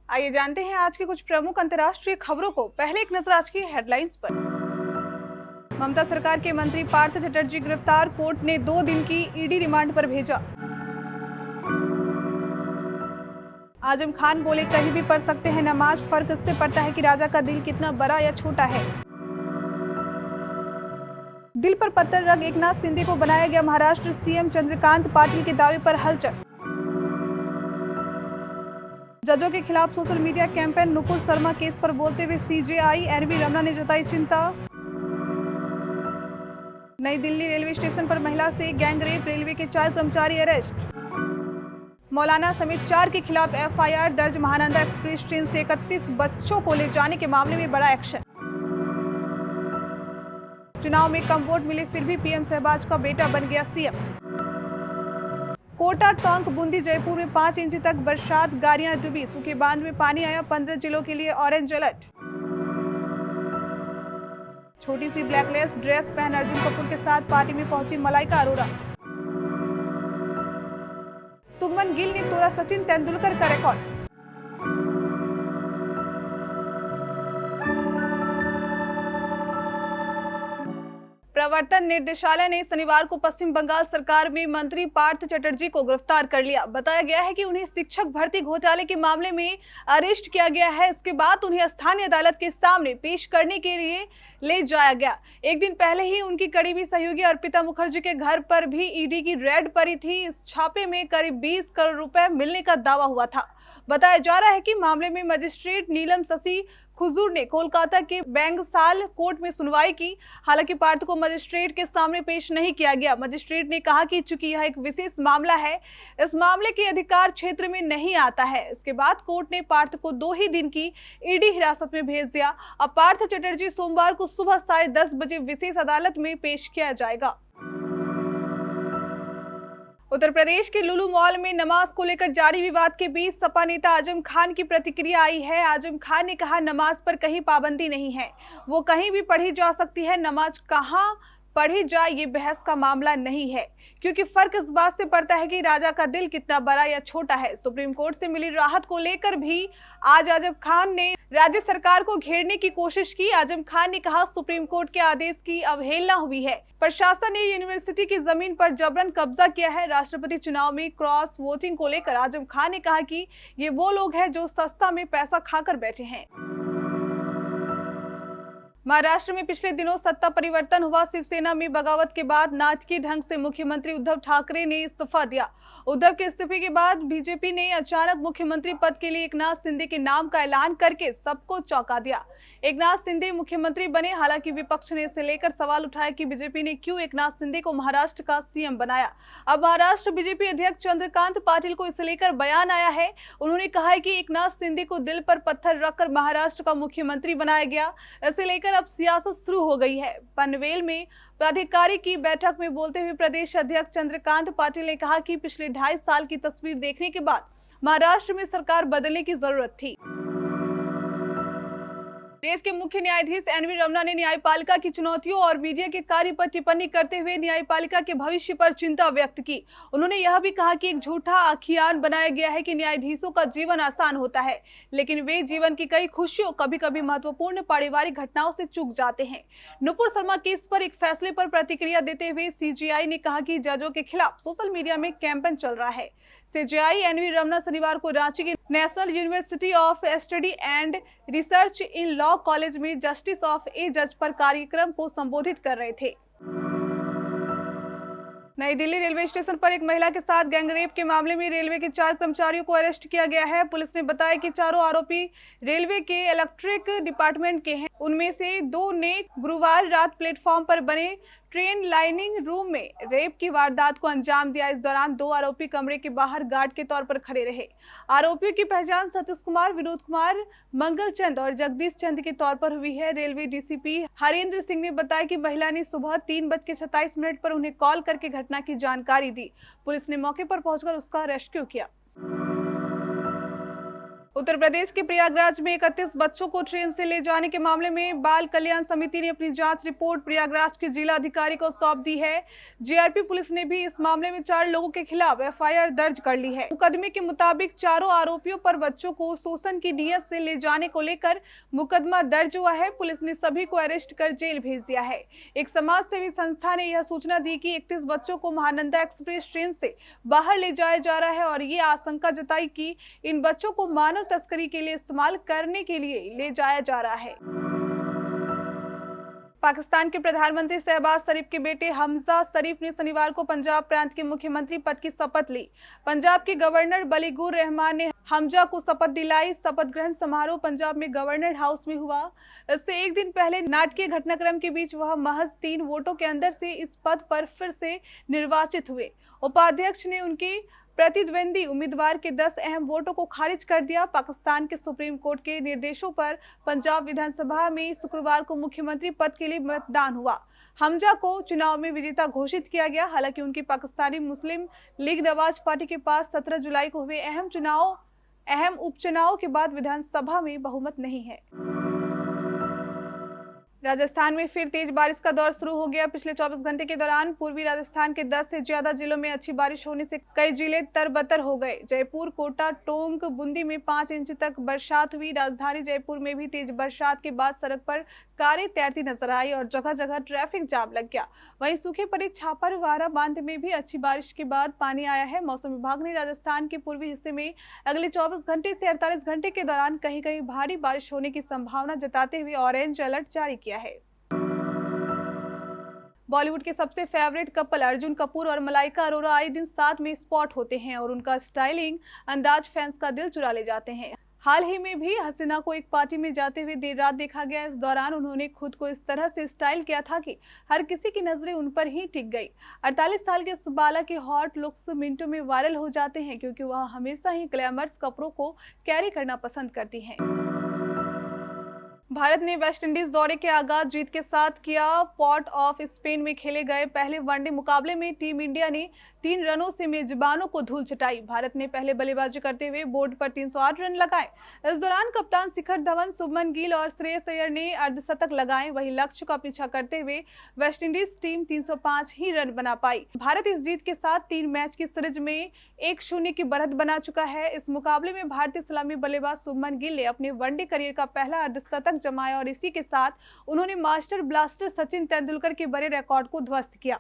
आइए जानते हैं आज की कुछ प्रमुख अंतर्राष्ट्रीय खबरों को। पहले एक नजर आज की हेडलाइंस पर। ममता सरकार के मंत्री पार्थ चटर्जी गिरफ्तार, कोर्ट ने 2 दिन की ईडी रिमांड पर भेजा। आजम खान बोले कहीं भी पढ़ सकते हैं नमाज, फर्क इससे पड़ता है कि राजा का दिल कितना बड़ा या छोटा है। दिल पर पत्थर रख एकनाथ शिंदे को बनाया गया महाराष्ट्र सीएम, चंद्रकांत पाटिल के दावे पर हलचल। जजों के खिलाफ social media campaign, Nupur Sharma case पर बोलते हुए सीजेआई एनवी रमना ने जताई चिंता। नई दिल्ली रेलवे स्टेशन पर महिला से गैंगरेप, रेलवे के 4 कर्मचारी अरेस्ट। मौलाना समेत 4 के खिलाफ एफआईआर दर्ज, महानंदा एक्सप्रेस ट्रेन से 31 बच्चों को ले जाने के मामले में बड़ा एक्शन। चुनाव में कम वोट मिले फिर भी पीएम शहबाज का बेटा बन गया सीएम। कोटा, टोंक, बूंदी, जयपुर में 5 इंच तक बरसात, गाड़ियां डूबी, सूखे बांध में पानी आया, 15 जिलों के लिए ऑरेंज अलर्ट। छोटी सी ब्लैकलेस ड्रेस पहन अर्जुन कपूर के साथ पार्टी में पहुंची मलाइका अरोरा। शुभमन गिल ने तोड़ा सचिन तेंदुलकर का रिकॉर्ड। प्रवर्तन निदेशालय ने शनिवार को पश्चिम बंगाल सरकार में मंत्री पार्थ चटर्जी को गिरफ्तार कर लिया। बताया गया है कि उन्हें शिक्षक भर्ती घोटाले के मामले में अरेस्ट किया गया है। इसके बाद उन्हें स्थानीय अदालत के सामने पेश करने के लिए ले जाया गया। एक दिन पहले ही उनकी करीबी सहयोगी अर्पिता मुखर्जी के घर पर भी ईडी की रेड पड़ी थी। इस छापे में करीब 20 करोड़ रुपए मिलने का दावा हुआ था। बताया जा रहा है कि मामले में मजिस्ट्रेट नीलम शशि खुजूर ने कोलकाता के बेंगसाल कोर्ट में सुनवाई की। हालांकि पार्थ को मजिस्ट्रेट के सामने पेश नहीं किया गया। मजिस्ट्रेट ने कहा कि चूंकि यह एक विशेष मामला है, इस मामले के अधिकार क्षेत्र में नहीं आता है। इसके बाद कोर्ट ने पार्थ को 2 ही दिन की ईडी हिरासत में भेज दिया। अब पार्थ चटर्जी सोमवार को सुबह 10:30 बजे विशेष अदालत में पेश किया जाएगा। उत्तर प्रदेश के लुलु मॉल में नमाज को लेकर जारी विवाद के बीच सपा नेता आजम खान की प्रतिक्रिया आई है। आजम खान ने कहा, नमाज पर कहीं पाबंदी नहीं है, वो कहीं भी पढ़ी जा सकती है। नमाज कहाँ पढ़ी जाए ये बहस का मामला नहीं है, क्योंकि फर्क इस बात से पड़ता है कि राजा का दिल कितना बड़ा या छोटा है। सुप्रीम कोर्ट से मिली राहत को लेकर भी आज आजम खान ने राज्य सरकार को घेरने की कोशिश की। आजम खान ने कहा, सुप्रीम कोर्ट के आदेश की अवहेलना हुई है। प्रशासन ने यूनिवर्सिटी की जमीन पर जबरन कब्जा किया है। राष्ट्रपति चुनाव में क्रॉस वोटिंग को लेकर आजम खान ने कहा कि ये वो लोग हैं जो सस्ता में पैसा खाकर बैठे हैं। महाराष्ट्र में पिछले दिनों सत्ता परिवर्तन हुआ। शिवसेना में बगावत के बाद नाटकीय ढंग से मुख्यमंत्री उद्धव ठाकरे ने इस्तीफा दिया। उद्धव के इस्तीफे के बाद बीजेपी ने अचानक मुख्यमंत्री पद के लिए एकनाथ शिंदे के नाम का ऐलान करके सबको चौंका दिया। एकनाथ शिंदे मुख्यमंत्री बने। हालांकि विपक्ष ने इसे लेकर सवाल उठाया कि बीजेपी ने क्यों एकनाथ शिंदे को महाराष्ट्र का सीएम बनाया। अब महाराष्ट्र बीजेपी अध्यक्ष चंद्रकांत पाटिल को इसे लेकर बयान आया है। उन्होंने कहा है कि एकनाथ शिंदे को दिल पर पत्थर रखकर महाराष्ट्र का मुख्यमंत्री बनाया गया। इसे लेकर अब सियासत शुरू हो गई है। पनवेल में पदाधिकारी की बैठक में बोलते हुए प्रदेश अध्यक्ष चंद्रकांत पाटिल ने कहा कि पिछले 2.5 साल की तस्वीर देखने के बाद महाराष्ट्र में सरकार बदलने की जरूरत थी। देश के मुख्य न्यायाधीश एनवी रमना ने न्यायपालिका की चुनौतियों और मीडिया के कार्य पर टिप्पणी करते हुए न्यायपालिका के भविष्य पर चिंता व्यक्त की। उन्होंने यह भी कहा कि एक झूठा आख्यान बनाया गया है कि न्यायाधीशों का जीवन आसान होता है, लेकिन वे जीवन की कई खुशियों, कभी कभी महत्वपूर्ण पारिवारिक घटनाओं से चूक जाते हैं। नुपुर शर्मा केस पर एक फैसले पर प्रतिक्रिया देते हुए सीजेआई ने कहा कि जजों के खिलाफ सोशल मीडिया में कैंपेन चल रहा है। सीजेआई एनवी रमना शनिवार को रांची के national university of study and research in law college में जस्टिस ऑफ ए जज पर कार्यक्रम को संबोधित कर रहे थे। नई दिल्ली रेलवे स्टेशन पर एक महिला के साथ गैंगरेप के मामले में रेलवे के 4 कर्मचारियों को अरेस्ट किया गया है। पुलिस ने बताया कि चारों आरोपी रेलवे के इलेक्ट्रिक डिपार्टमेंट के हैं। उनमें से 2 ने गुरुवार रात प्लेटफॉर्म पर बने ट्रेन लाइनिंग रूम में रेप की वारदात को अंजाम दिया। इस दौरान 2 आरोपी कमरे के बाहर गार्ड के तौर पर खड़े रहे। आरोपियों की पहचान सतीश कुमार, विनोद कुमार, मंगल चंद और जगदीश चंद के तौर पर हुई है। रेलवे डीसीपी हरेंद्र सिंह ने बताया कि महिला ने सुबह 3:27 पर उन्हें कॉल करके घटना की जानकारी दी। पुलिस ने मौके पर पहुंचकर उसका रेस्क्यू किया। उत्तर प्रदेश के प्रयागराज में 31 बच्चों को ट्रेन से ले जाने के मामले में बाल कल्याण समिति ने अपनी जांच रिपोर्ट प्रयागराज के जिला अधिकारी को सौंप दी है। जीआरपी पुलिस ने भी इस मामले में 4 लोगों के खिलाफ एफआईआर दर्ज कर ली है। मुकदमे के मुताबिक चारों आरोपियों पर बच्चों को शोषण की नीयत से ले जाने को लेकर मुकदमा दर्ज हुआ है। पुलिस ने सभी को अरेस्ट कर जेल भेज दिया है। एक समाज सेवी संस्था ने यह सूचना दी कि 31 बच्चों को महानंदा एक्सप्रेस ट्रेन से बाहर ले जाया जा रहा है और ये आशंका जताई कि इन बच्चों को मानव तस्करी के लिए इस्तेमाल करने के लिए ले जाया जा रहा है। पाकिस्तान के प्रधानमंत्री शहबाज शरीफ के बेटे हमजा शरीफ ने शनिवार को पंजाब प्रांत के मुख्यमंत्री पद की शपथ ली। पंजाब के गवर्नर बलीगुर रहमान ने हमजा को शपथ दिलाई। शपथ ग्रहण समारोह पंजाब में गवर्नर हाउस में हुआ। इससे एक दिन पहले नाटकीय घटनाक्रम के बीच वह महज 3 वोटों के अंदर से इस पद पर फिर से निर्वाचित हुए। उपाध्यक्ष ने उनके प्रतिद्वंदी उम्मीदवार के 10 अहम वोटों को खारिज कर दिया। पाकिस्तान के सुप्रीम कोर्ट के निर्देशों पर पंजाब विधानसभा में शुक्रवार को मुख्यमंत्री पद के लिए मतदान हुआ। हमजा को चुनाव में विजेता घोषित किया गया। हालांकि उनकी पाकिस्तानी मुस्लिम लीग नवाज पार्टी के पास 17 जुलाई को हुए अहम उपचुनाव के बाद विधानसभा में बहुमत नहीं है। राजस्थान में फिर तेज बारिश का दौर शुरू हो गया। पिछले 24 घंटे के दौरान पूर्वी राजस्थान के 10 से ज्यादा जिलों में अच्छी बारिश होने से कई जिले तरबतर हो गए। जयपुर, कोटा, टोंक, बूंदी में 5 इंच तक बरसात हुई। राजधानी जयपुर में भी तेज बरसात के बाद सड़क पर कारें तैरती नजर आई और जगह जगह ट्रैफिक जाम लग गया। वहीं सूखे पड़े छापरवारा बांध में भी अच्छी बारिश के बाद पानी आया है। मौसम विभाग ने राजस्थान के पूर्वी हिस्से में अगले 24 घंटे से 48 घंटे के दौरान कहीं कहीं भारी बारिश होने की संभावना जताते हुए ऑरेंज अलर्ट जारी किया है। बॉलीवुड के सबसे फेवरेट कपल अर्जुन कपूर और मलाइका अरोरा आए दिन साथ में स्पॉट होते हैं और उनका स्टाइलिंग अंदाज फैंस का दिल चुरा ले जाते हैं। हाल ही में भी हसीना को एक पार्टी में जाते हुए देर रात देखा गया। इस दौरान उन्होंने खुद को इस तरह से स्टाइल किया था कि हर किसी की नजरें उन पर ही टिक गई। 48 साल के इस बाला के हॉट लुक्स मिनटों में वायरल हो जाते हैं क्योंकि वह हमेशा ही ग्लैमरस कपड़ों को कैरी करना पसंद करती हैं। भारत ने वेस्टइंडीज दौरे के आगाज जीत के साथ किया। पोर्ट ऑफ स्पेन में खेले गए पहले वनडे मुकाबले में टीम इंडिया ने 3 रनों से मेजबानों को धूल चटाई। भारत ने पहले बल्लेबाजी करते हुए बोर्ड पर 308 रन लगाए। इस दौरान कप्तान शिखर धवन, शुभमन गिल और श्रेयस अय्यर ने अर्धशतक लगाए। वहीं लक्ष्य का पीछा करते हुए वेस्टइंडीज टीम 305 ही रन बना पाई। भारत इस जीत के साथ 3 मैच की सीरीज में 1-0 की बढ़त बना चुका है। इस मुकाबले में भारतीय सलामी बल्लेबाज शुभमन गिल ने अपने वनडे करियर का पहला अर्धशतक जमाया और इसी के साथ उन्होंने मास्टर ब्लास्टर सचिन तेंदुलकर के बड़े रिकॉर्ड को ध्वस्त किया।